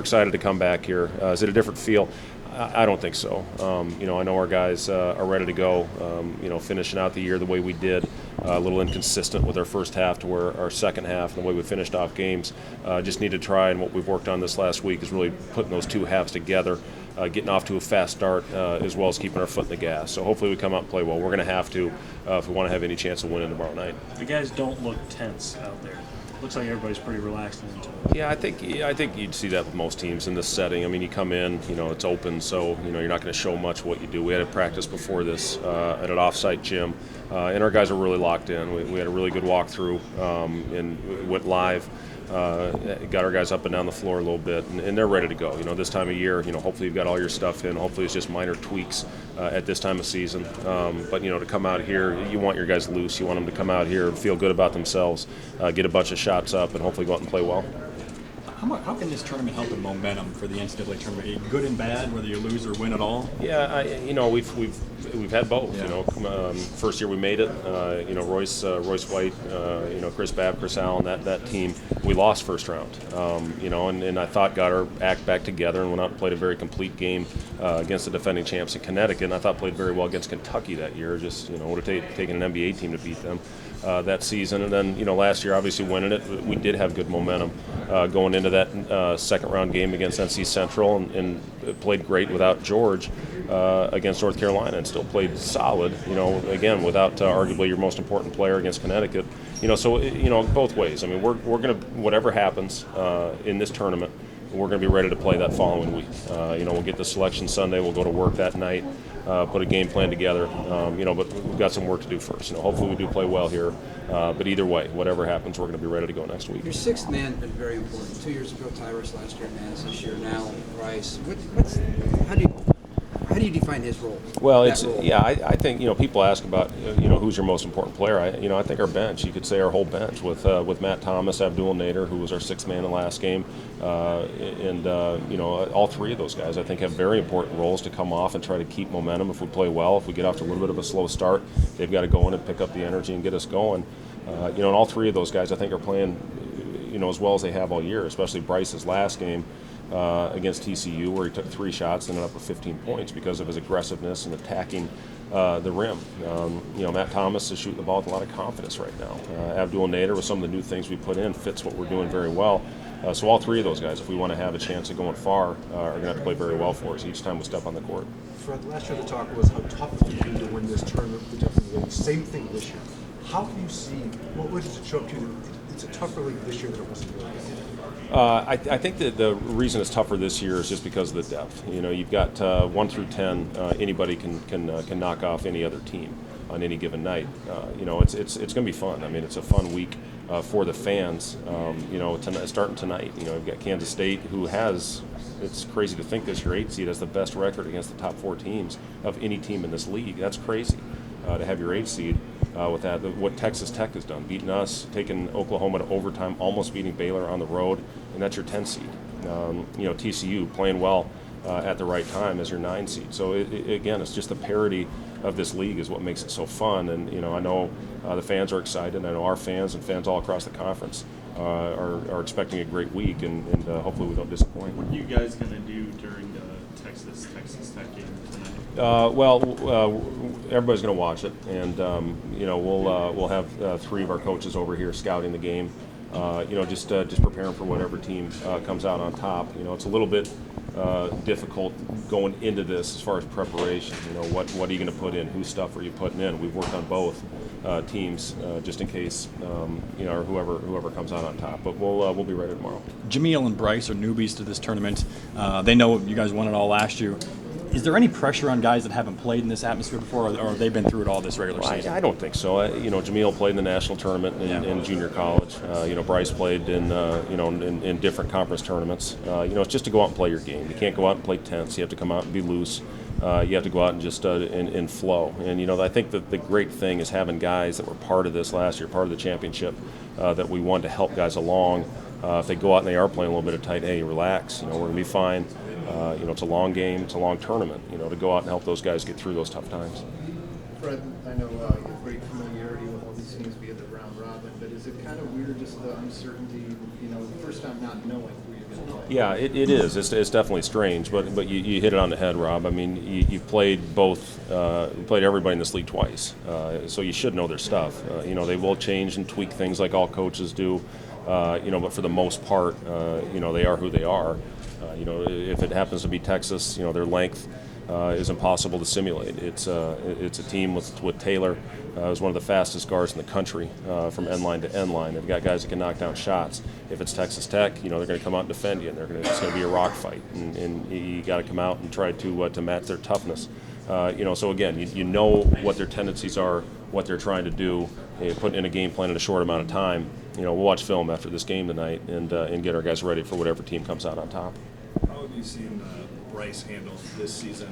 excited to come back here. Is it a different feel? I don't think so. I know our guys are ready to go. Finishing out the year the way we did, a little inconsistent with our first half to where our second half and the way we finished off games. Just need to try, and what we've worked on this last week is really putting those two halves together, getting off to a fast start, as well as keeping our foot in the gas. So hopefully we come out and play well. We're going to have to if we want to have any chance of winning tomorrow night. The guys don't look tense out there. Looks like everybody's pretty relaxed into it. Yeah, I think you'd see that with most teams in this setting. I mean, you come in, it's open, so you're not going to show much what you do. We had a practice before this at an off-site gym, and our guys are really locked in. We had a really good walkthrough and went live. Got our guys up and down the floor a little bit, and they're ready to go. This time of year, hopefully you've got all your stuff in. Hopefully it's just minor tweaks at this time of season. But to come out here, you want your guys loose. You want them to come out here and feel good about themselves, get a bunch of shots up, and hopefully go out and play well. How can this tournament help in momentum for the NCAA tournament? Good and bad, whether you lose or win at all? Yeah, we've had both. Yeah. First year we made it. Royce White, Chris Babb, Chris Allen, that team. We lost first round. And I thought got our act back together and went out and played a very complete game against the defending champs in Connecticut. And I thought played very well against Kentucky that year. Just would have taken an NBA team to beat them that season. And then last year, obviously winning it, we did have good momentum going into that second round game against NC Central, and played great without George against North Carolina, and still played solid. Again without arguably your most important player against Connecticut. So both ways. I mean, we're gonna, whatever happens in this tournament, we're going to be ready to play that following week. We'll get the selection Sunday. We'll go to work that night, put a game plan together. But we've got some work to do first. Hopefully we do play well here. But either way, whatever happens, we're going to be ready to go next week. Your sixth man's been very important. 2 years ago, Tyrus. Last year, Nance. This year, now Bryce. How do you define his role? Well, I think people ask about who's your most important player. I think our bench. You could say our whole bench with Matt Thomas, Abdul Nader, who was our sixth man in the last game, and all three of those guys I think have very important roles to come off and try to keep momentum. If we play well, if we get off to a little bit of a slow start, they've got to go in and pick up the energy and get us going. And all three of those guys I think are playing as well as they have all year, especially Bryce's last game. Against TCU, where he took 3 shots and ended up with 15 points because of his aggressiveness and attacking the rim. Matt Thomas is shooting the ball with a lot of confidence right now. Abdul Nader, with some of the new things we put in, fits what we're doing very well. So all three of those guys, if we want to have a chance of going far, are going to have to play very well for us each time we step on the court. Fred, last year the talk was how tough it would be to win this tournament. Same thing this year. How do you see, what does it show up to you that it's a tougher league this year than it was a year ago? I think that the reason it's tougher this year is just because of the depth. You've got 1 through 10. Anybody can knock off any other team on any given night. It's going to be fun. I mean, it's a fun week for the fans. Starting tonight. You've got Kansas State, who has. It's crazy to think this year 8 seed has the best record against the top 4 teams of any team in this league. That's crazy to have your 8 seed. With that, what Texas Tech has done, beating us, taking Oklahoma to overtime, almost beating Baylor on the road, and that's your 10 seed. TCU playing well at the right time as your 9 seed. So again, it's just the parity of this league is what makes it so fun. And I know the fans are excited. I know our fans and fans all across the conference are expecting a great week, and hopefully we don't disappoint. What are you guys going to do during the Texas Tech game tonight? Everybody's going to watch it, and we'll have 3 of our coaches over here scouting the game. Just preparing for whatever team comes out on top. It's a little bit difficult going into this as far as preparation. What are you going to put in? Whose stuff are you putting in? We've worked on both teams just in case, or whoever comes out on top. But we'll be ready tomorrow. Jameel and Bryce are newbies to this tournament. They know you guys won it all last year. Is there any pressure on guys that haven't played in this atmosphere before, or have they been through it all this regular season? I don't think so. Jameel played in the national tournament in junior college. Bryce played in different conference tournaments. It's just to go out and play your game. You can't go out and play tense. You have to come out and be loose. You have to go out and just in flow. And I think that the great thing is having guys that were part of this last year, part of the championship, that we wanted to help guys along. If they go out and they are playing a little bit of tight, hey, relax. We're going to be fine. It's a long game. It's a long tournament. To go out and help those guys get through those tough times. Fred, I know you have great familiarity with all these teams via the round robin, but is it kind of weird just the uncertainty? The first time not knowing who you're Yeah, it is. It's definitely strange, but you hit it on the head, Rob. I mean, you've played both, you played everybody in this league twice, so you should know their stuff. They will change and tweak things like all coaches do, but for the most part, they are who they are. If it happens to be Texas, their length is impossible to simulate. It's a team with Taylor, who's one of the fastest guards in the country from end line to end line. They've got guys that can knock down shots. If it's Texas Tech, they're going to come out and defend you, and it's going to be a rock fight, and you got to come out and try to match their toughness. So again, you know what their tendencies are, what they're trying to do, put in a game plan in a short amount of time. We'll watch film after this game tonight and get our guys ready for whatever team comes out on top. How have you seen Bryce handle this season?